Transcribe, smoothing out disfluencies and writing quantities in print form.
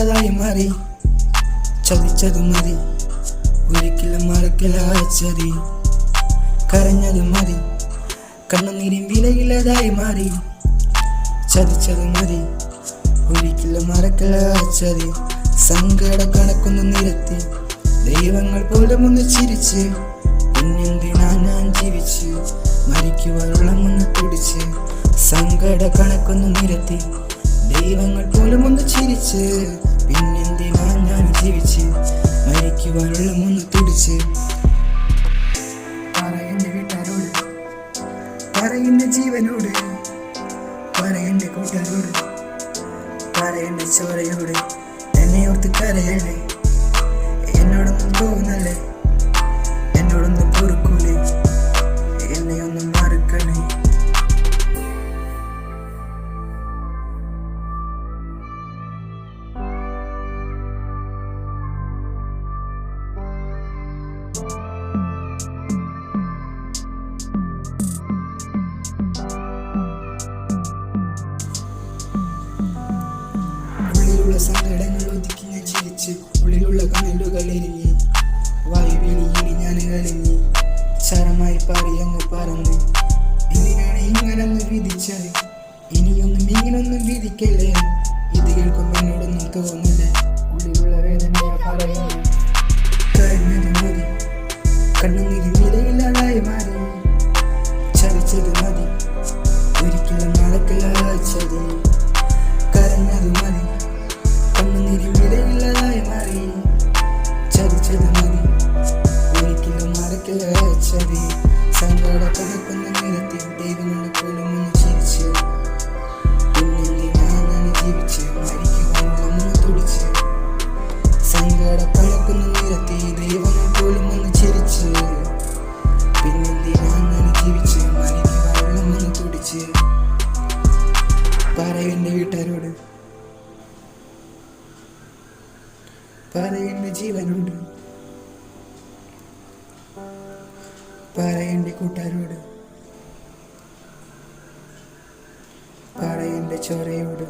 വിലയില്ലാതായി മാറി. ചതിച്ചത് മതി, ഒരിക്കലും മറക്കില്ല ചതി. കരഞ്ഞത് മതി, കണ്ണുനീരിൻ വിലയില്ലാതായി മാറി. ചതിച്ചത് മതി, ഒരിക്കലും മറക്കില്ല ചതി. സങ്കട കണക്കൊന്ന് നിരത്തി, ദൈവങ്ങൾ പോലും ഒന്ന് ചിരിച്ച്. പിന്നെന്തിനാ ഞാൻ ജീവിച്ച്, മരിക്കുവാനുള്ള ഒന്ന് തുടിച്ച്. സങ്കട കണക്കൊന്ന് നിരത്തി, ദൈവങ്ങൾ പോലും ഒന്ന് ചിരിച്ച്. പിന്നെന്തിനാ ഞാൻ ജീവിച്ച്, മരിക്കുവാനുള്ള ഒന്ന് തുടിച്ച്. പറയെന്റെ വീട്ടുകാരോട്, പറയെന്റെ ജീവനോട്, പറയെന്റെ കൂട്ടുകാരോട്, പറയെന്റെ ചോരയോട്. എന്നെ ഓർത്ത് കരയല്ലേ, എന്നോടൊന്നും തോന്നല്ലേ, എന്നോടൊന്നും പൊറുക്കൂലേ, എന്നെ ഒന്നും മറക്കണേ. ഉള്ളിലുള്ള സങ്കടങ്ങൾ ഒതുക്കി ഞാൻ ചിരിച്ച്, ഉള്ളിലുള്ള കനലുകൾ എരിഞ്ഞ്, വായുവിളിയിൽ ഞാൻ കലങ്ങി. ചരമായി പാറി അങ്ങ് പറന്ന്, എന്തിനാണ് ഇങ്ങനൊന്നും വിധിച്ചത്, ഇനിയൊന്നും ഇങ്ങനൊന്നും വിധിക്കല്ലേ. ഇത് കേൾക്കുമ്പോൾ എന്നോടൊന്നും തോന്നില്ല, ഉള്ളിലുള്ള വേദനയെ പറയുന്നു. കരഞ്ഞത് മതി, കണ്ണുനീരിൻ വിലയില്ലാതായി മാറി. ചതിച്ചത് മതി, ഒരിക്കലും മറക്കില്ല ചതി. കരഞ്ഞത് മതി, കണ്ണുനീരിൻ വിലയില്ലാതായി മാറി. ചതിച്ചത് മതി, ഒരിക്കലും മറക്കില്ല ചതി. സങ്കട കണക്കൊന്ന് നിരത്തി, ദൈവങ്ങളെ പോലും ഒന്ന് ചിരിച്ച്. പിന്നെന്തിനാ ഞാൻ ജീവിച്ച്, മരിക്കുവാനുള്ള ഒന്ന് തുടിച്ച്. സങ്കട കണക്കൊന്ന് നിരത്തി, ദൈവങ്ങൾ പോലും ഒന്ന് ചിരിച്ച്. പിന്നെന്തിനാ ഞാൻ ജീവിച്ച്, മരിക്കുവാനുള്ള ഒന്ന് തുടിച്ച്. പറയെന്റെ വീട്ടുകാരോട്, പറയെന്റെ ജീവനോട്, പറയെന്റെ കൂട്ടുകാരോട്, പറയെന്റെ ചോരയോട്.